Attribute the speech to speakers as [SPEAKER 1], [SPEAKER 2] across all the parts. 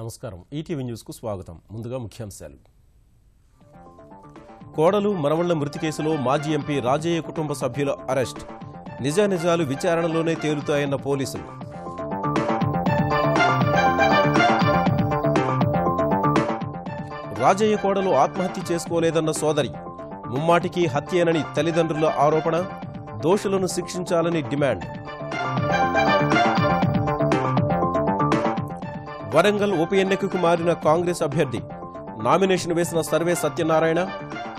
[SPEAKER 1] నమస్కారం ETV news కు స్వాగతం ముందుగా ముఖ్యాంశాలు కోడలు మనవళ్ల మృతి కేసులో మాజీ ఎంపీ రాజయ్య కుటుంబ సభ్యుల అరెస్ట్ నిజానిజాలు విచారణలోనే తేలుతాయన్న పోలీసులు రాజయ్య కోడలు ఆత్మహత్య చేసుకోలేదన్న సోదరి ముమ్మాటికి హత్యేనని తల్లిదండ్రుల ఆరోపణ దోషులను శిక్షించాలని డిమాండ్ వరంగల్ ఉప ఎన్నికకు మారిన కాంగ్రెస్ అభ్యర్థి నామినేషన్ వేసిన సర్వే సత్యనారాయణ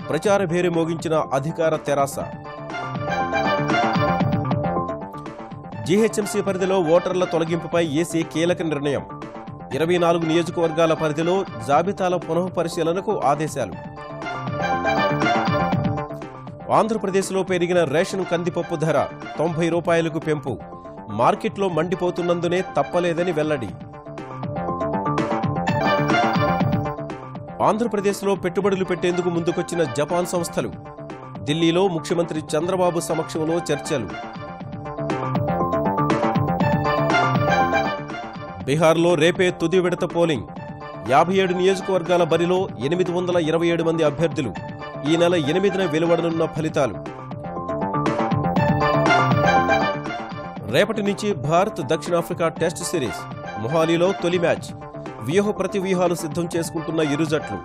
[SPEAKER 1] ప్రచార భేరి మోగించిన అధికార తెరాస జీహెచ్ఎంసీ పరిధిలో ఓటర్ల తొలగింపుపై ఏసీ కీలక నిర్ణయం 24 నియోజకవర్గాల పరిధిలో జాబితాల పునఃపరిశీలనకు ఆదేశాలు ఆంధ్రప్రదేశ్లో పెరిగిన రేషన్ కందిపప్పు ధర 90 రూపాయలకు పెంపు మార్కెట్లో మండిపోతున్నందునే తప్పలేదని వెల్లడి ఆంధ్రప్రదేశ్లో పెట్టుబడులు పెట్టేందుకు ముందుకొచ్చిన జపాన్ సంస్థలు ఢిల్లీలో ముఖ్యమంత్రి చంద్రబాబు సమక్షంలో చర్చలు బీహార్లో రేపే తుది విడత పోలింగ్ 57 నియోజకవర్గాల బరిలో 827 మంది అభ్యర్థులు ఈ నెల 8న వెలువడనున్న ఫలితాలు రేపటి నుంచి భారత్ దక్షిణాఫ్రికా టెస్ట్ సిరీస్ మొహాలీలో తొలి మ్యాచ్ వ్యూహ ప్రతివ్యూహాలు సిద్ధం చేసుకుంటున్న ఇరు జట్లు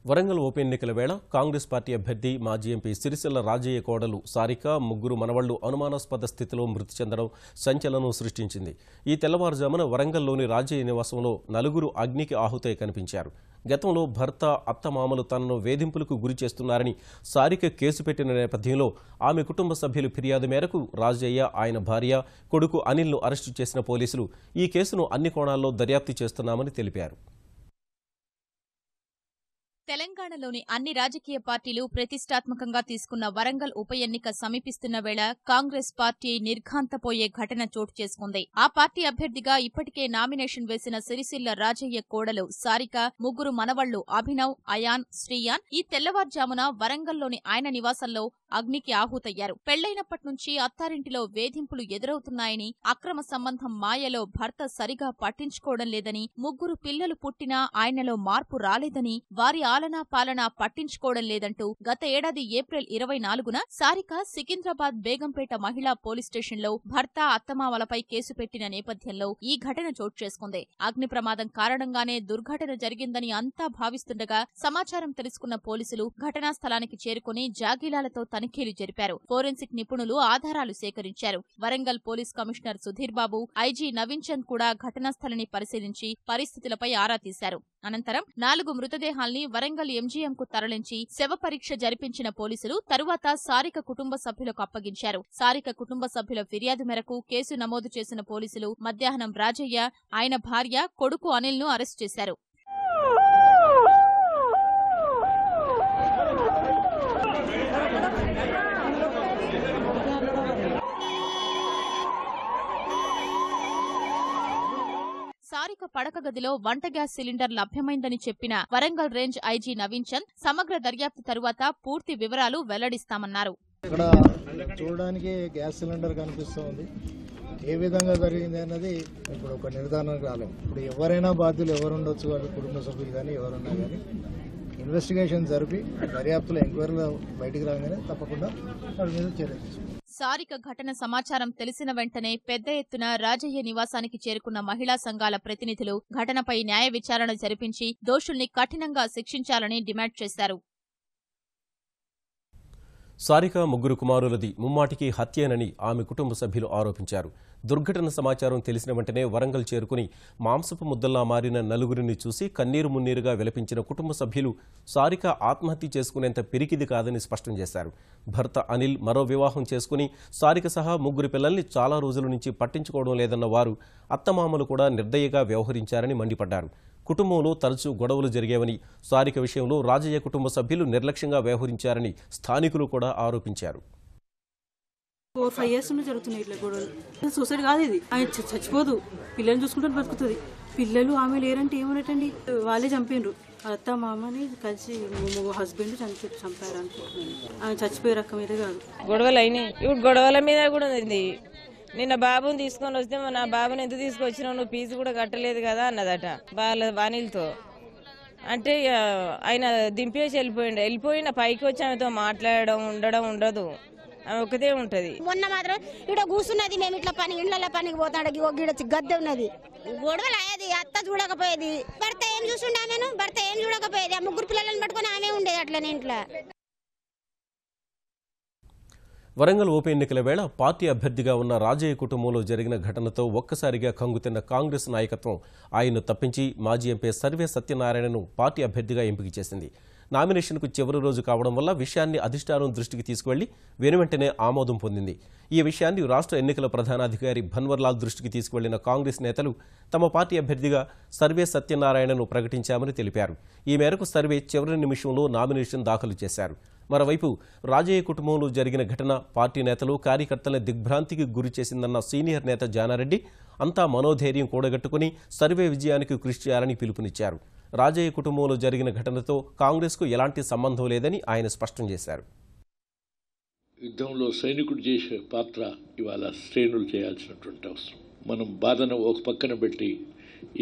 [SPEAKER 1] వరంగల్ ఉప ఎన్నికల వేళ కాంగ్రెస్ పార్టీ అభ్యర్థి మాజీ ఎంపీ సిరిసిల్ల రాజయ్య కోడలు సారిక ముగ్గురు మనవళ్లు అనుమానాస్పద స్థితిలో మృతి చెందడం సంచలనం సృష్టించింది. ఈ తెల్లవారుజామున వరంగల్లోని రాజయ్య నివాసంలో నలుగురు అగ్నికి ఆహుతై కనిపించారు. గతంలో భర్త అత్తమామలు తనను వేధింపులకు గురి చేస్తున్నారని సారిక కేసు పెట్టిన నేపథ్యంలో ఆమె కుటుంబ సభ్యుల ఫిర్యాదు మేరకు రాజయ్య ఆయన భార్య కొడుకు అనిల్ను అరెస్టు చేసిన పోలీసులు ఈ కేసును అన్ని కోణాల్లో దర్యాప్తు చేస్తున్నామని తెలిపారు.
[SPEAKER 2] తెలంగాణలోని అన్ని రాజకీయ పార్టీలు ప్రతిష్టాత్మకంగా తీసుకున్న వరంగల్ ఉప ఎన్నిక సమీపిస్తున్న వేళ కాంగ్రెస్ పార్టీ నిర్ఘాంతపోయే ఘటన చోటు చేసుకుంది. ఆ పార్టీ అభ్యర్థిగా ఇప్పటికే నామినేషన్ వేసిన సిరిసిల్ల రాజయ్య కోడలు సారిక ముగ్గురు మనవళ్లు అభినవ్, అయాన్, శ్రీయాన్ ఈ తెల్లవారుజామున వరంగల్లోని ఆయన నివాసంలో అగ్నికి ఆహుతయ్యారు. పెళ్లైనప్పటి నుంచి అత్తారింటిలో వేధింపులు ఎదురవుతున్నాయని, అక్రమ సంబంధం మాయలో భర్త సరిగా పట్టించుకోవడం లేదని, ముగ్గురు పిల్లలు పుట్టినా ఆయనలో మార్పు రాలేదని, వారి ఆలనా పాలనా పట్టించుకోవడం లేదంటూ గత ఏడాది ఏప్రిల్ 24న సారిక సికింద్రాబాద్ బేగంపేట మహిళా పోలీస్ స్టేషన్లో భర్త అత్తమామలపై కేసు పెట్టిన నేపథ్యంలో ఈ ఘటన చోటు చేసుకుంది. అగ్ని ప్రమాదం కారణంగానే దుర్ఘటన జరిగిందని అంతా భావిస్తుండగా సమాచారం తెలుసుకున్న పోలీసులు ఘటనా స్థలానికి చేరుకుని జాగీలాలతో తనిఖీలు జరిపారు. ఫోరెన్సిక్ నిపుణులు ఆధారాలు సేకరించారు. Warangal police commissioner Sudheer Babu, IG Naveen Chand కూడా ఘటనా స్థలిని పరిశీలించి పరిస్థితులపై ఆరా తీశారు. అనంతరం 4 మృతదేహాల్ని వరంగల్ ఎంజీఎంకు తరలించి శవ పరీక్ష జరిపించిన పోలీసులు తరువాత సారిక కుటుంబ సభ్యులకు అప్పగించారు. సారిక కుటుంబ సభ్యుల ఫిర్యాదు మేరకు కేసు నమోదు చేసిన పోలీసులు మధ్యాహ్నం రాజయ్య, ఆయన భార్య, కొడుకు అనిల్ను అరెస్టు చేశారు. సారిక పడక గదిలో వంట గ్యాస్ సిలిండర్ లభ్యమైందని చెప్పిన వరంగల్ రేంజ్ ఐజీ నవీన్ చంద్ సమగ్ర దర్యాప్తు తరువాత పూర్తి వివరాలు వెల్లడిస్తామన్నారు.
[SPEAKER 3] ఇక్కడ చూడడానికి గ్యాస్ సిలిండర్ కనిపిస్తుంది. ఏ విధంగా జరిగింది అన్నది ఇప్పుడు ఒక నిర్ధారణకు రాలేదు. ఇప్పుడు ఎవరైనా బాధ్యులు ఎవరు ఉండొచ్చు, వాళ్ళ కుటుంబ సభ్యులు కానీ ఎవరున్నా కానీ ఇన్వెస్టిగేషన్ జరిపి దర్యాప్తులో ఎంక్వైరీలో బయటికి రాగానే తప్పకుండా వారి మీద చర్య తీసుకుంటారు.
[SPEAKER 2] సారిక ఘటన సమాచారం తెలిసిన వెంటనే పెద్ద ఎత్తున రాజయ్య నివాసానికి చేరుకున్న మహిళా సంఘాల ప్రతినిధులు ఘటనపై న్యాయ విచారణ జరిపించి దోషుల్ని కఠినంగా శిక్షించాలని డిమాండ్ చేశారు.
[SPEAKER 1] సారిక ముగ్గురు కుమారులది ముమ్మాటికి హత్యేనని ఆమె కుటుంబ సభ్యులు ఆరోపించారు. దుర్ఘటన సమాచారం తెలిసిన వెంటనే వరంగల్ చేరుకుని మాంసపు ముద్దల్లా మారిన నలుగురిని చూసి కన్నీరు మున్నీరుగా విలపించిన కుటుంబ సభ్యులు సారిక ఆత్మహత్య చేసుకునేంత పిరికిది కాదని స్పష్టం చేశారు. భర్త అనిల్ మరో వివాహం చేసుకుని సారిక సహా ముగ్గురు పిల్లల్ని చాలా రోజుల నుంచి పట్టించుకోవడం లేదన్న వారు అత్తమామలు కూడా నిర్దయగా వ్యవహరించారని మండిపడ్డారు. కుటుంబంలో తరచూ గొడవలు జరిగేవని, సారిక విషయంలో రాజయ్య కుటుంబ సభ్యులు నిర్లక్ష్యంగా వ్యవహరించారని స్థానికులు కూడా ఆరోపించారు.
[SPEAKER 4] 4-5 years నుంచి జరుగుతున్నాయి ఇట్లా గొడవలు. సూసైడ్ కాదు ఇది, ఆయన చచ్చిపోదు, పిల్లల్ని చూసుకుంటే బతుకుతుంది. పిల్లలు ఆమె లేరంటే ఏమన్నట్టండి, వాళ్ళే చంపిండ్రు. అత్త మామని కలిసి హస్బెండ్ చంపారు అనుకుంటున్నాను. ఆయన చచ్చిపోయే రకం మీద కాదు.
[SPEAKER 5] గొడవలు అయినాయి. ఇప్పుడు గొడవల మీద కూడా ఉంది. నిన్న బాబుని తీసుకొని వస్తే నా బాబుని ఎందుకు తీసుకొచ్చినావు, నువ్వు ఫీజు కూడా కట్టలేదు కదా అన్నదట వాళ్ళ వాణిలతో. అంటే ఆయన దింపేసి వెళ్ళిపోయిన పైకి వచ్చి ఆమెతో మాట్లాడడం ఉండదు, ఆమె ఒకటే ఉంటది.
[SPEAKER 6] మొన్న మాత్రం ఇక్కడ కూర్చున్నది, మేము ఇట్లా ఇళ్ల పనికి పోతాడు, గద్దె ఉన్నది, గొడవలు అయ్యేది. అత్త చూడకపోయేది, భర్త ఏం చూస్తుండే ఆమెను, భర్త ఏం చూడకపోయేది. ఆ ముగ్గురు పిల్లలను పట్టుకుని ఆమె ఉండేది అట్లనే ఇంట్లో.
[SPEAKER 1] వరంగల్ ఉప ఎన్నికల వేళ పార్టీ అభ్యర్థిగా ఉన్న రాజయ్య కుటుంబంలో జరిగిన ఘటనతో ఒక్కసారిగా కంగుతిన్న కాంగ్రెస్ నాయకత్వం ఆయన్ను తప్పించి మాజీ ఎంపీ సర్వే సత్యనారాయణను పార్టీ అభ్యర్థిగా ఎంపిక చేసింది. నామినేషన్కు చివరి రోజు కావడం వల్ల విషయాన్ని అధిష్టానం దృష్టికి తీసుకువెళ్లి వెనువెంటనే ఆమోదం పొందింది. ఈ విషయాన్ని రాష్ట్ర ఎన్నికల ప్రధానాధికారి భన్వర్లాల్ దృష్టికి తీసుకువెళ్లిన కాంగ్రెస్ నేతలు తమ పార్టీ అభ్యర్థిగా సర్వే సత్యనారాయణను ప్రకటించామని తెలిపారు. ఈ మేరకు సర్వే చివరి నిమిషంలో నామినేషన్ దాఖలు చేశారు. మరోవైపు రాజయ్య కుటుంబంలో జరిగిన ఘటన పార్టీ నేతలు కార్యకర్తలను దిగ్భ్రాంతికి గురి చేసిందన్న సీనియర్ నేత జానారెడ్డి అంతా మనోధైర్యం కూడగట్టుకుని సర్వే విజయానికి కృషి చేయాలని పిలుపునిచ్చారు. రాజయ్య కుటుంబంలో జరిగిన ఘటనతో కాంగ్రెస్కు ఎలాంటి సంబంధం లేదని ఆయన స్పష్టం చేశారు.
[SPEAKER 7] యుద్ధంలో సైనికుడు చేసే పాత్ర ఇవాళ శ్రేణులు చేయాల్సినటువంటి అవసరం. మనం బాధను ఒక పక్కన పెట్టి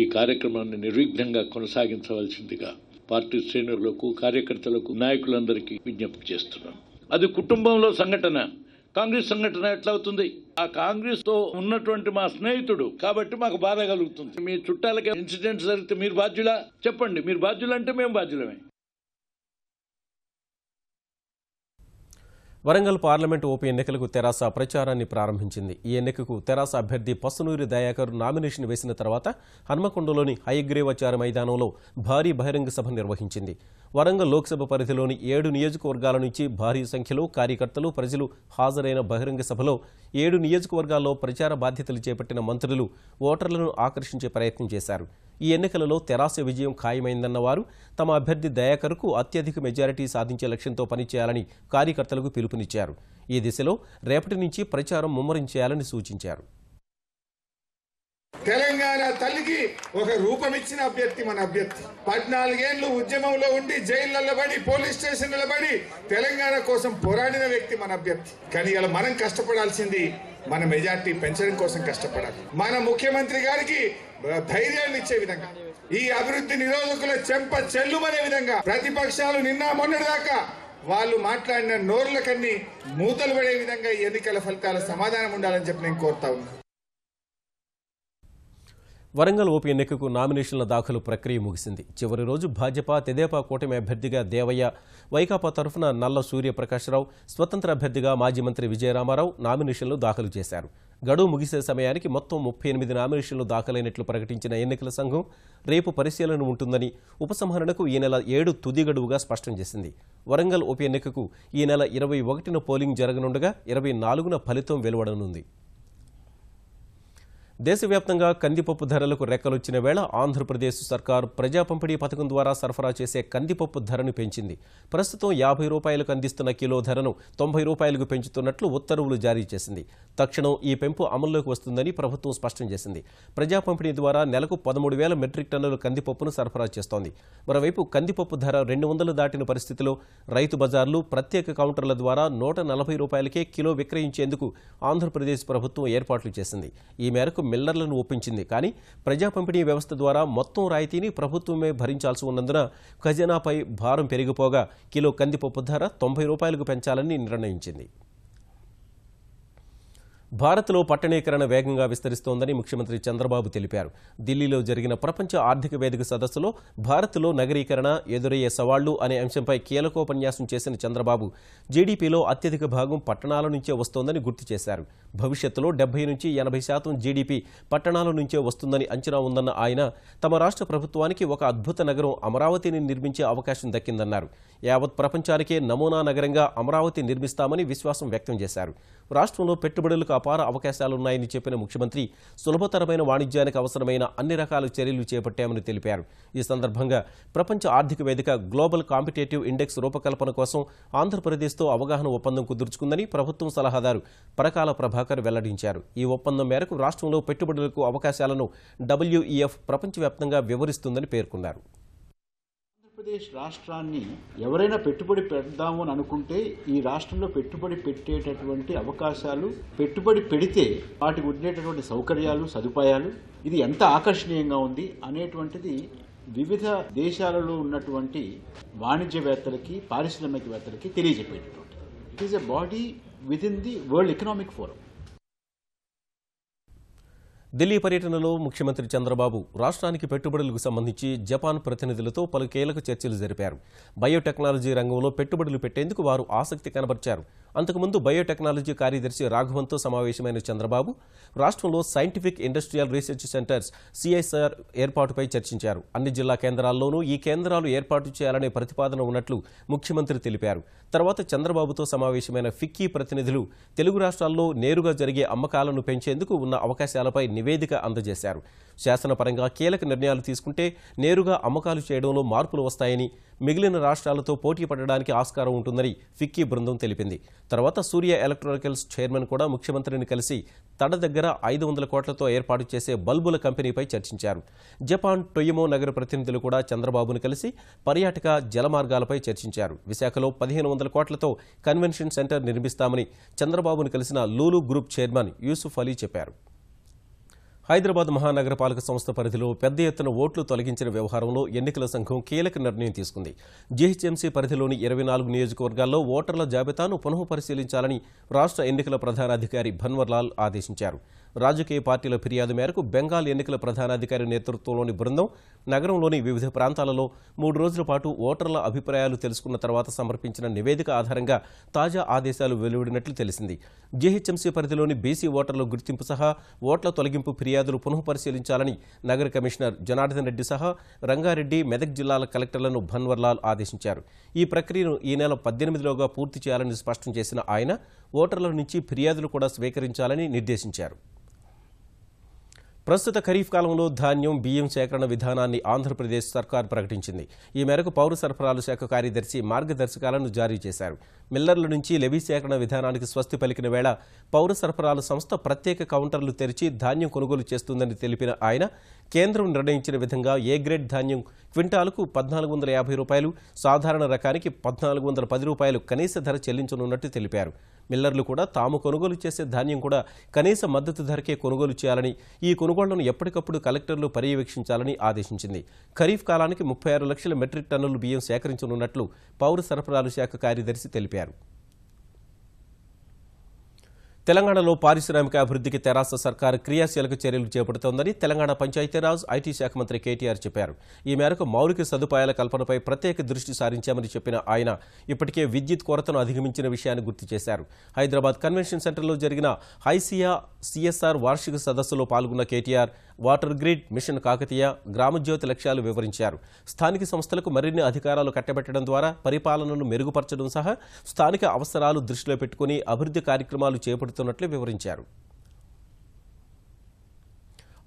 [SPEAKER 7] ఈ కార్యక్రమాన్ని నిర్విఘ్నంగా కొనసాగించవలసిందిగా పార్టీ శ్రేణులకు, కార్యకర్తలకు, నాయకులందరికీ విజ్ఞప్తి చేస్తున్నాను. అది కుటుంబంలో సంఘటన, కాంగ్రెస్ సంఘటన ఎట్లా అవుతుంది? ఆ కాంగ్రెస్ తో ఉన్నటువంటి మా స్నేహితుడు కాబట్టి మాకు బాధ కలుగుతుంది. మీ చుట్టాలకి ఇన్సిడెంట్స్ జరిగితే మీరు బాధ్యులా? చెప్పండి. మీరు బాధ్యులంటే మేము బాధ్యులమే.
[SPEAKER 1] వరంగల్ పార్లమెంటు ఉప ఎన్నికలకు తెరాస ప్రచారాన్ని ప్రారంభించింది. ఈ ఎన్నికకు తెరాస అభ్యర్థి పసునూరి దయాకర్ నామినేషన్ వేసిన తర్వాత హన్మకొండలోని హయగ్రీవాచార మైదానంలో భారీ బహిరంగ సభ నిర్వహించింది. వరంగల్ లోక్సభ పరిధిలోని 7 నియోజకవర్గాల నుంచి భారీ సంఖ్యలో కార్యకర్తలు, ప్రజలు హాజరైన బహిరంగ సభలో 7 నియోజకవర్గాల్లో ప్రచార బాధ్యతలు చేపట్టిన మంత్రులు ఓటర్లను ఆకర్షించే ప్రయత్నం చేశారు. ఈ ఎన్నికలలో తెరాస విజయం ఖాయమైందన్న వారు తమ అభ్యర్థి దయాకర్కు అత్యధిక మెజారిటీ సాధించే లక్ష్యంతో పనిచేయాలని కార్యకర్తలకు పిలుపునిచ్చారు. ఈ దిశలో రేపటి నుంచి ప్రచారం ముమ్మరం చేయాలని సూచించారు.
[SPEAKER 8] తెలంగాణ తల్లికి ఒక రూపమిచ్చిన అభ్యర్థి మన అభ్యర్థి. 14 ఏళ్లు ఉద్యమంలో ఉండి జైళ్లలో పడి, పోలీస్ స్టేషన్లలో పడి తెలంగాణ కోసం పోరాడిన వ్యక్తి మన అభ్యర్థి. కానీ ఇలా మనం కష్టపడాల్సింది మన మెజార్టీ పెంచడం కోసం కష్టపడాలి. మన ముఖ్యమంత్రి గారికి ధైర్యాన్ని ఇచ్చే విధంగా, ఈ అభివృద్ధి నిరోధకుల చెంప చెల్లుమనే విధంగా ప్రతిపక్షాలు నిన్న మొన్నటిదాకా వాళ్ళు మాట్లాడిన నోర్లకన్నీ మూతలు పడే విధంగా ఈ ఎన్నికల ఫలితాల సమాధానం ఉండాలని చెప్పి నేను కోరుతా ఉన్నా.
[SPEAKER 1] వరంగల్ ఉప ఎన్నికకు నామినేషన్ల దాఖలు ప్రక్రియ ముగిసింది. చివరి రోజు భాజపా, తెదేపా కూటమి అభ్యర్థిగా దేవయ్య, వైకాపా తరఫున నల్ల సూర్యప్రకాశ్రావు, స్వతంత్ర అభ్యర్థిగా మాజీ మంత్రి విజయరామారావు నామినేషన్లు దాఖలు చేశారు. గడువు ముగిసే సమయానికి మొత్తం 38 నామినేషన్లు దాఖలైనట్లు ప్రకటించిన ఎన్నికల సంఘం రేపు పరిశీలన ఉంటుందని, ఉపసంహరణకు ఈ నెల 7 తుది గడువుగా స్పష్టం చేసింది. వరంగల్ ఉప ఎన్నికకు ఈ నెల 21న పోలింగ్ జరగనుండగా 24న ఫలితం వెలువడనుంది. దేశవ్యాప్తంగా కందిపప్పు ధరలకు రెక్కలొచ్చిన వేళ ఆంధ్రప్రదేశ్ సర్కార్ ప్రజా పంపిణీ పథకం ద్వారా సరఫరా చేసే కందిపప్పు ధరను పెంచింది. ప్రస్తుతం 50 రూపాయలకు అందిస్తున్న కిలో ధరను 90 రూపాయలకు పెంచుతున్నట్లు ఉత్తర్వులు జారీ చేసింది. తక్షణం ఈ పెంపు అమల్లోకి వస్తుందని ప్రభుత్వం స్పష్టం చేసింది. ప్రజా పంపిణీ ద్వారా నెలకు 13,000 మెట్రిక్ టన్నుల కందిపప్పును సరఫరా చేస్తోంది. మరోవైపు కందిపప్పు ధర 200 దాటిన పరిస్థితిలో రైతు బజార్లు, ప్రత్యేక కౌంటర్ల ద్వారా 140 రూపాయలకే కిలో విక్రయించేందుకు ఆంధ్రప్రదేశ్ ప్రభుత్వం ఏర్పాట్లు చేసింది. ఈ మేరకు మిల్లర్లను ఒప్పించింది. కానీ ప్రజా పంపిణీ వ్యవస్థ ద్వారా మొత్తం రాయితీని ప్రభుత్వమే భరించాల్సి ఉన్నందున ఖజానాపై భారం పెరిగిపోగా కిలో కందిపప్పు ధర 90 రూపాయలకు పెంచాలని నిర్ణయించింది. భారత్లో పట్టణీకరణ వేగంగా విస్తరిస్తోందని ముఖ్యమంత్రి చంద్రబాబు తెలిపారు. ఢిల్లీలో జరిగిన ప్రపంచ ఆర్థిక వేదిక సదస్సులో భారత్లో నగరీకరణ, ఎదురయ్యే సవాళ్లు అనే అంశంపై కీలకోపన్యాసం చేసిన చంద్రబాబు జీడీపీలో అత్యధిక భాగం పట్టణాల నుంచే వస్తోందని గుర్తు చేశారు. భవిష్యత్తులో 70 నుంచి 80% జీడీపీ పట్టణాల నుంచే వస్తుందని అంచనా ఉందన్న ఆయన తమ రాష్ట్ర ప్రభుత్వానికి ఒక అద్భుత నగరం అమరావతిని నిర్మించే అవకాశం దక్కిందన్నారు. యావత్ ప్రపంచానికే నమూనా నగరంగా అమరావతి నిర్మిస్తామని విశ్వాసం వ్యక్తం చేశారు. రాష్ట్రంలో పెట్టుబడులకు అపార అవకాశాలున్నాయని చెప్పిన ముఖ్యమంత్రి సులభతరమైన వాణిజ్యానికి అవసరమైన అన్ని రకాల చర్యలు చేపట్టామని తెలిపారు. ఈ సందర్భంగా ప్రపంచ ఆర్థిక వేదిక గ్లోబల్ కాంపిటేటివ్ ఇండెక్స్ రూపకల్పన కోసం ఆంధ్రప్రదేశ్తో అవగాహన ఒప్పందం కుదుర్చుకుందని ప్రభుత్వం సలహాదారు పరకాల ప్రభాకర్ వెల్లడించారు. ఈ ఒప్పందం మేరకు రాష్ట్రంలో పెట్టుబడులకు అవకాశాలను WEF ప్రపంచవ్యాప్తంగా వివరిస్తుందని పేర్కొన్నారు.
[SPEAKER 9] ఆంధ్రప్రదేశ్ రాష్ట్రాన్ని ఎవరైనా పెట్టుబడి పెడదాము అని అనుకుంటే ఈ రాష్ట్రంలో పెట్టుబడి పెట్టేటటువంటి అవకాశాలు, పెట్టుబడి పెడితే వాటికి ఉండేటటువంటి సౌకర్యాలు, సదుపాయాలు ఇది ఎంత ఆకర్షణీయంగా ఉంది అనేటువంటిది వివిధ దేశాలలో ఉన్నటువంటి వాణిజ్యవేత్తలకి, పారిశ్రామికవేత్తలకి తెలియజెప్పేటటువంటి. It is a body with in the world economic forum.
[SPEAKER 1] Delhi పర్యటనలో ముఖ్యమంత్రి చంద్రబాబు రాష్ట్రానికి పెట్టుబడులకు సంబంధించి జపాన్ ప్రతినిధులతో పలు కీలక చర్చలు జరిపారు. బయోటెక్నాలజీ రంగంలో పెట్టుబడులు పెట్టేందుకు వారు ఆసక్తి కనబర్చారు. అంతకుముందు బయోటెక్నాలజీ కార్యదర్శి రాఘవన్తో సమావేశమైన చంద్రబాబు రాష్ట్రంలో scientific industrial research centres CSR ఏర్పాటుపై చర్చించారు. అన్ని జిల్లా కేంద్రాల్లోనూ ఈ కేంద్రాలు ఏర్పాటు చేయాలనే ప్రతిపాదన ఉన్నట్లు ముఖ్యమంత్రి తెలిపారు. తర్వాత చంద్రబాబుతో సమావేశమైన ఫిక్కీ ప్రతినిధులు తెలుగు రాష్ట్రాల్లో నేరుగా జరిగే అమ్మకాలను పెంచేందుకు ఉన్న అవకాశాలపై నివేదిక అందజేశారు. శాసనపరంగా కీలక నిర్ణయాలు తీసుకుంటే నేరుగా అమ్మకాలు చేయడంలో మార్పులు వస్తాయని, మిగిలిన రాష్ట్రాలతో పోటీ పడడానికి ఆస్కారం ఉంటుందని ఫిక్కీ బృందం తెలిపింది. తర్వాత సూర్య ఎలక్ట్రానికల్స్ చైర్మన్ కూడా ముఖ్యమంత్రిని కలిసి తడ దగ్గర 500 కోట్లతో ఏర్పాటు చేసే బల్బుల కంపెనీపై చర్చించారు. జపాన్ టొయోమో నగర ప్రతినిధులు కూడా చంద్రబాబును కలిసి పర్యాటక జలమార్గాలపై చర్చించారు. విశాఖలో 1500 కోట్లతో కన్వెన్షన్ సెంటర్ నిర్మిస్తామని చంద్రబాబును కలిసిన లూలు గ్రూప్ చైర్మన్ యూసుఫ్ అలీ చెప్పారు. హైదరాబాద్ మహానగరపాలక సంస్థ పరిధిలో పెద్ద ఎత్తున ఓట్లు తొలగించిన వ్యవహారంలో ఎన్నికల సంఘం కీలక నిర్ణయం తీసుకుంది. జీహెచ్ఎంసీ పరిధిలోని 24 నియోజకవర్గాల్లో ఓటర్ల జాబితాను పునః పరిశీలించాలని రాష్ట్ర ఎన్నికల ప్రధానాధికారి భన్వర్లాల్ ఆదేశించారు. రాజకీయ పార్టీల ఫిర్యాదు మేరకు బెంగాల్ ఎన్నికల ప్రధానాధికారి నేతృత్వంలోని బృందం నగరంలోని వివిధ ప్రాంతాలలో 3 రోజుల పాటు ఓటర్ల అభిప్రాయాలు తెలుసుకున్న తర్వాత సమర్పించిన నివేదిక ఆధారంగా తాజా ఆదేశాలు వెలువడినట్లు తెలిసింది. జీహెచ్ఎంసీ పరిధిలోని బీసీ ఓటర్ల గుర్తింపు సహా ఓట్ల తొలగింపు ఫిర్యాదులు పునః పరిశీలించాలని నగర కమిషనర్ జనార్దన్ రెడ్డి సహా రంగారెడ్డి, మెదక్ జిల్లాల కలెక్టర్లను భన్వర్లాల్ ఆదేశించారు. ఈ ప్రక్రియను ఈ నెల 18లోగా పూర్తి చేయాలని స్పష్టం చేసిన ఆయన ఓటర్ల నుంచి ఫిర్యాదులు కూడా స్వీకరించాలని నిర్దేశించారు. ప్రస్తుత ఖరీఫ్ కాలంలో ధాన్యం, బియ్యం సేకరణ విధానాన్ని ఆంధ్రప్రదేశ్ సర్కార్ ప్రకటించింది. ఈ మేరకు పౌర సరఫరాల శాఖ కార్యదర్శి మార్గదర్శకాలను జారీ చేశారు. మిల్లర్ల నుంచి లెవీ సేకరణ విధానానికి స్వస్తి పలికిన వేళ పౌర సరఫరాల సంస్థ ప్రత్యేక కౌంటర్లు తెరిచి ధాన్యం కొనుగోలు చేస్తుందని తెలిపిన ఆయన కేంద్రం నిర్ణయించిన విధంగా ఏ గ్రేడ్ ధాన్యం క్వింటాలకు 1450 రూపాయలు, సాధారణ రకానికి 1410 రూపాయలు కనీస ధర చెల్లించనున్నట్టు తెలిపారు. మిల్లర్లు కూడా తాము కొనుగోలు చేసే ధాన్యం కూడా కనీస మద్దతు ధరకే కొనుగోలు చేయాలని, ఈ కొనుగోళ్లను ఎప్పటికప్పుడు కలెక్టర్లు పర్యవేక్షించాలని ఆదేశించింది. ఖరీఫ్ కాలానికి 36 లక్షల మెట్రిక్ టన్నులు బియ్యం సేకరించనున్నట్లు పౌర సరఫరాల శాఖ కార్యదర్శి తెలిపారు. తెలంగాణలో పారిశ్రామిక అభివృద్ధికి తెరాస సర్కారు క్రియాశీలక చర్యలు చేపడుతోందని తెలంగాణ పంచాయతీరాజ్, ఐటీ శాఖ మంత్రి కేటీఆర్ చెప్పారు. ఈ మేరకు మౌలిక సదుపాయాల కల్పనపై ప్రత్యేక దృష్టి సారించామని చెప్పిన ఆయన ఇప్పటికే విద్యుత్ కొరతను అధిగమించిన విషయాన్ని గుర్తు చేశారు. హైదరాబాద్ కన్వెన్షన్ సెంటర్లో జరిగిన హైసియా సిఎస్ఆర్ వార్షిక సదస్సులో పాల్గొన్న KTR water grid, mission Kakatiya, Gramajyothi లక్ష్యాలు వివరించారు. స్థానిక సంస్థలకు మరిన్ని అధికారాలు కట్టబెట్టడం ద్వారా పరిపాలనను మెరుగుపరచడం సహా స్థానిక అవసరాలు దృష్టిలో పెట్టుకుని అభివృద్ధి కార్యక్రమాలు చేపడుతున్నట్లు వివరించారు.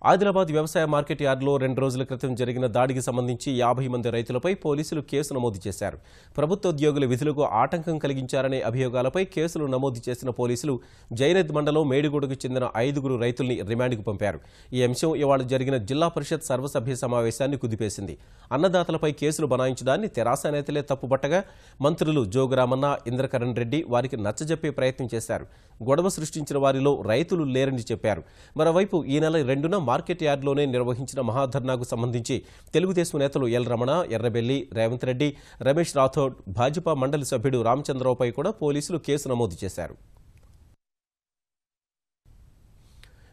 [SPEAKER 1] ఆదిలాబాద్ వ్యవసాయ మార్కెట్ యార్డులో 2 రోజుల క్రితం జరిగిన దాడికి సంబంధించి 50 మంది రైతులపై పోలీసులు కేసు నమోదు చేశారు. ప్రభుత్వోద్యోగుల విధులకు ఆటంకం కలిగించారనే అభియోగాలపై కేసులు నమోదు చేసిన పోలీసులు జైనద్ మండలం మేడిగూడకు చెందిన 5 రైతుల్ని రిమాండ్కు పంపారు. ఈ అంశం ఇవాళ జరిగిన జిల్లా పరిషత్ సర్వసభ్య సమావేశాన్ని కుదిపేసింది. అన్నదాతలపై కేసులు బనాయించడాన్ని తెరాస నేతలే తప్పుబట్టగా మంత్రులు జోగురామన్న, ఇంద్రకరణ్ రెడ్డి వారికి నచ్చజెప్పే ప్రయత్నం చేశారు. గొడవ సృష్టించిన వారిలో రైతులు లేరని చెప్పారు. మరోవైపు ఈ నెల 2న మార్కెట్ యార్డులోనే నిర్వహించిన మహాధర్నాకు సంబంధించి తెలుగుదేశం నేతలు ఎల్ రమణ, ఎర్రబెల్లి, రేవంత్ రెడ్డి, రమేష్ రాథోడ్, భాజపా మండలి సభ్యుడు రామచంద్రరావుపై కూడా పోలీసులు కేసు నమోదు చేశారు.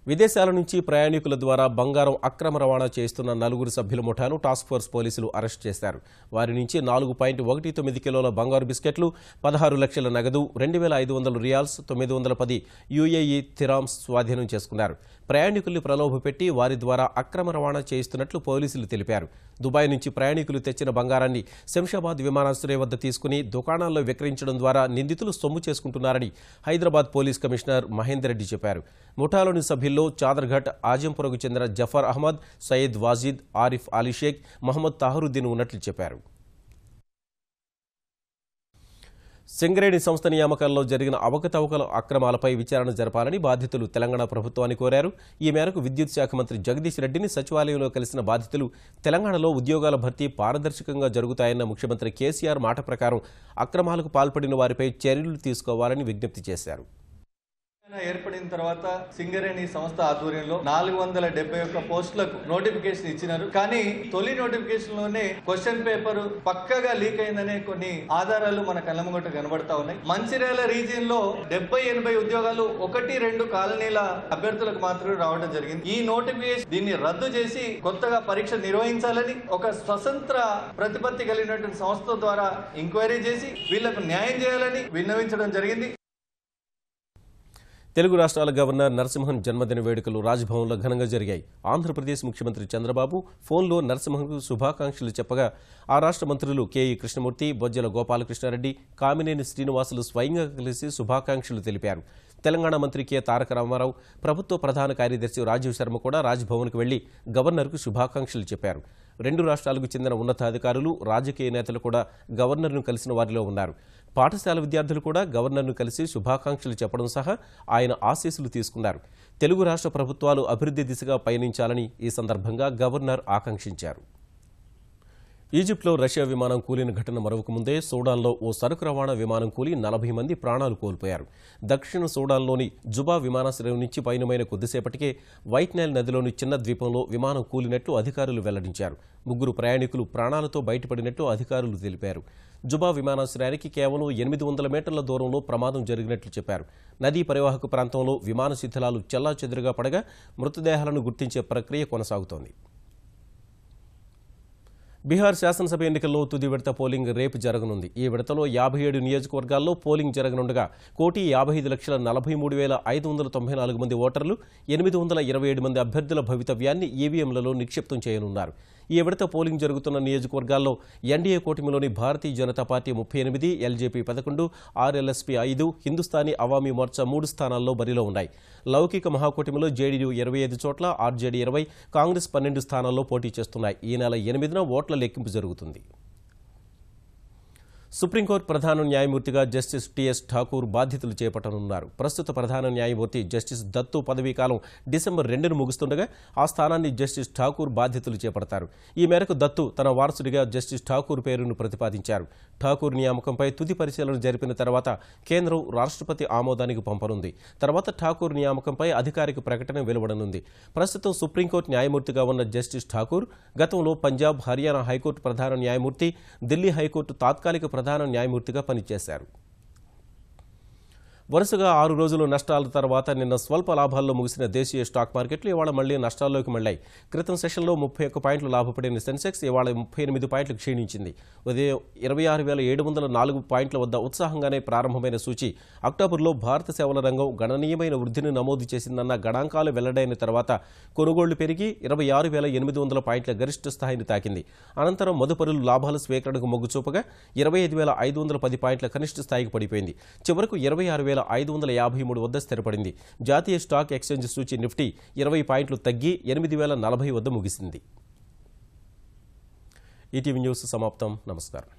[SPEAKER 1] విదేశాల నుంచి ప్రయాణికుల ద్వారా బంగారం అక్రమ రవాణా చేస్తున్న 9 సభ్యుల ముఠాను టాస్క్ ఫోర్స్ పోలీసులు అరెస్ట్ చేశారు. వారి నుంచి 4.19 కిలోల బంగారు బిస్కెట్లు, 16 లక్షల నగదు, 2500 రియాల్స్, 910 యుఏఈ థిరామ్స్ స్వాధీనం చేసుకున్నారు. ప్రయాణికుల్ని ప్రలోభపెట్టి వారి ద్వారా అక్రమ రవాణా చేయిస్తున్నట్లు పోలీసులు తెలిపారు. దుబాయ్ నుంచి ప్రయాణికులు తెచ్చిన బంగారాన్ని శంషాబాద్ విమానాశ్రయం వద్ద తీసుకుని దుకాణాల్లో విక్రయించడం ద్వారా నిందితులు సొమ్ము చేసుకుంటున్నారని హైదరాబాద్ పోలీస్ కమిషనర్ మహేందర్ రెడ్డి చెప్పారు. ముఠాలోని సభ్యుల్లో చాదర్ఘట్, ఆజంపురకు చెందిన జఫర్ అహ్మద్, సయ్యద్ వాజిద్, ఆరిఫ్ అలీషేక్, మహమ్మద్ తాహరుద్దీన్ ఉన్నట్లు చెప్పారు. సింగరేణి సంస్థ నియామకాల్లో జరిగిన అవకతవకల అక్రమాలపై విచారణ జరపాలని బాధితులు తెలంగాణ ప్రభుత్వాన్ని కోరారు. ఈ మేరకు విద్యుత్ శాఖ మంత్రి జగదీష్ రెడ్డిని సచివాలయంలో కలిసిన బాధితులు తెలంగాణలో ఉద్యోగాల భర్తీ పారదర్శకంగా జరుగుతాయన్న ముఖ్యమంత్రి కేసీఆర్ మాట ప్రకారం అక్రమాలకు పాల్పడిన వారిపై చర్యలు తీసుకోవాలని విజ్ఞప్తి చేశారు.
[SPEAKER 10] ఏర్పడిన తర్వాత సింగరేణి సంస్థ ఆధ్వర్యంలో 471 పోస్టులకు నోటిఫికేషన్ ఇచ్చినారు. కానీ తొలి నోటిఫికేషన్ లోనే క్వశ్చన్ పేపర్ పక్కగా లీక్ అయిందనే కొన్ని ఆధారాలు మన కళ్ళముగట కనబడతా ఉన్నాయి. మంచిర్యాల రీజియన్ లో 70-80 ఉద్యోగాలు 1-2 కాలనీల అభ్యర్థులకు మాత్రమే రావడం జరిగింది. ఈ నోటిఫికేషన్ దీన్ని రద్దు చేసి కొత్తగా పరీక్ష నిర్వహించాలని ఒక స్వతంత్ర ప్రతిపత్తి కలిగినటువంటి సంస్థ ద్వారా ఎంక్వైరీ చేసి వీళ్లకు న్యాయం చేయాలని విన్నవించడం జరిగింది.
[SPEAKER 1] తెలుగు రాష్ట్రాల గవర్నర్ నరసింహన్ జన్మదిన వేడుకలు రాజ్భవన్లో ఘనంగా జరిగాయి. ఆంధ్రప్రదేశ్ ముఖ్యమంత్రి చంద్రబాబు ఫోన్లో నరసింహన్కు శుభాకాంక్షలు చెప్పగా ఆ రాష్ట్ర మంత్రులు కేఈ కృష్ణమూర్తి, బొజ్జల గోపాలకృష్ణారెడ్డి, కామినేని శ్రీనివాసులు స్వయంగా కలిసి శుభాకాంక్షలు తెలిపారు. తెలంగాణ మంత్రి కె తారక రామారావు, ప్రభుత్వ ప్రధాన కార్యదర్శి రాజీవ్ శర్మ కూడా రాజ్భవన్కు వెళ్లి గవర్నర్కు శుభాకాంక్షలు చెప్పారు. 2 రాష్ట్రాలకు చెందిన ఉన్నతాధికారులు, రాజకీయ నేతలు కూడా గవర్నర్ను కలిసిన వారిలో ఉన్నారు. పాఠశాల విద్యార్థులు కూడా గవర్నర్ను కలిసి శుభాకాంక్షలు చెప్పడం సహా ఆయన ఆశీస్సులు తీసుకున్నారు. తెలుగు రాష్ట్ర ప్రభుత్వాలు అభివృద్ధి దిశగా పయనించాలని ఈ సందర్భంగా గవర్నర్ ఆకాంక్షించారు. ఈజిప్ట్లో రష్యా విమానం కూలిన ఘటన మరొక ముందే సూడాన్లో ఓ సరుకు రవాణా విమానం కూలి 40 మంది ప్రాణాలు కోల్పోయారు. దక్షిణ సూడాన్లోని జుబా విమానాశ్రయం నుంచి పయనమైన కొద్దిసేపటికే వైట్ నైల్ నదిలోని చిన్న ద్వీపంలో విమానం కూలినట్లు అధికారులు వెల్లడించారు. 3 ప్రయాణికులు ప్రాణాలతో బయటపడినట్లు అధికారులు తెలిపారు. జుబా విమానాశ్రయానికి కేవలం 800 మీటర్ల దూరంలో ప్రమాదం జరిగినట్లు చెప్పారు. నదీ పరివాహక ప్రాంతంలో విమాన శిథిలాలు చెల్లాచెదురుగా పడగా మృతదేహాలను గుర్తించే ప్రక్రియ కొనసాగుతోంది. బీహార్ శాసనసభ ఎన్నికల్లో తుది విడత పోలింగ్ రేపు జరగనుంది. ఈ విడతలో 57 నియోజకవర్గాల్లో పోలింగ్ జరగనుండగా 1,55,13,594 మంది ఓటర్లు, 827 మంది అభ్యర్థుల భవితవ్యాన్ని ఈవీఎంలలో నిక్షిప్తం చేయనున్నారు. ఈ విడత పోలింగ్ జరుగుతున్న నియోజకవర్గాల్లో NDA కూటమిలోని Bharatiya Janata party 38, LJP 11, ఆర్ఎల్ఎస్పీ 5, Hindustani Awami Morcha 3 స్థానాల్లో బరిలో ఉన్నాయి. లౌకిక మహాకూటమిలో జేడీయూ 25 చోట్ల, ఆర్జేడీ 20, కాంగ్రెస్ 12 స్థానాల్లో పోటీ చేస్తున్నాయి. ఈ నెల 8న ఓట్ల లెక్కింపు జరుగుతుంది. సుప్రీంకోర్టు ప్రధాన న్యాయమూర్తిగా జస్టిస్ టీఎస్ ఠాకూర్ బాధ్యతలు చేపట్టనున్నారు. ప్రస్తుత ప్రధాన న్యాయమూర్తి జస్టిస్ దత్తు పదవీకాలం డిసెంబర్ 2న ముగుస్తుండగా ఆ స్థానాన్ని జస్టిస్ ఠాకూర్ బాధ్యతలు చేపడతారు. ఈ మేరకు దత్తు తన వారసుడిగా జస్టిస్ ఠాకూర్ పేరును ప్రతిపాదించారు. ఠాకూర్ నియామకంపై తుది పరిశీలన జరిపిన తర్వాత కేంద్రం రాష్ట్రపతి ఆమోదానికి పంపనుంది. తర్వాత ఠాకూర్ నియామకంపై అధికారిక ప్రకటన వెలువడనుంది. ప్రస్తుతం సుప్రీంకోర్టు న్యాయమూర్తిగా ఉన్న జస్టిస్ ఠాకూర్ గతంలో పంజాబ్, హర్యానా హైకోర్టు ప్రధాన న్యాయమూర్తి, ఢిల్లీ హైకోర్టు తాత్కాలిక ప్రధాన న్యాయమూర్తిగా పనిచేశారు. వరుసగా 6 రోజులు నష్టాల తర్వాత నిన్న స్వల్ప లాభాల్లో ముగిసిన దేశీయ స్టాక్ మార్కెట్లు ఇవాళ మళ్లీ నష్టాల్లోకి మళ్లాయి. క్రితం సెషన్లో 31 పాయింట్లు లాభపడిన సెన్సెక్స్ ఇవాళ 38 పాయింట్లు క్షీణించింది. ఉదయం 26,704 పాయింట్ల వద్ద ఉత్సాహంగానే ప్రారంభమైన సూచీ అక్టోబర్లో భారత సేవల రంగం గణనీయమైన వృద్ధిని నమోదు చేసిందన్న గణాంకాలు వెల్లడైన తర్వాత కొనుగోళ్లు పెరిగి 26,800 పాయింట్ల గరిష్ట స్థాయిని తాకింది. అనంతరం మదుపరులు లాభాల స్వీకరణకు మొగ్గు చూపగా 25,510 పాయింట్ల కనిష్ట స్థాయికి పడిపోయింది. చివరకు 26,553 వద్ద స్థిరపడింది. జాతీయ స్టాక్ ఎక్స్చేంజ్ సూచీ నిఫ్టీ 20 పాయింట్లు తగ్గి 8,040 వద్ద ముగిసింది. ఈటీవీ న్యూస్ సమాప్తం. నమస్కారం.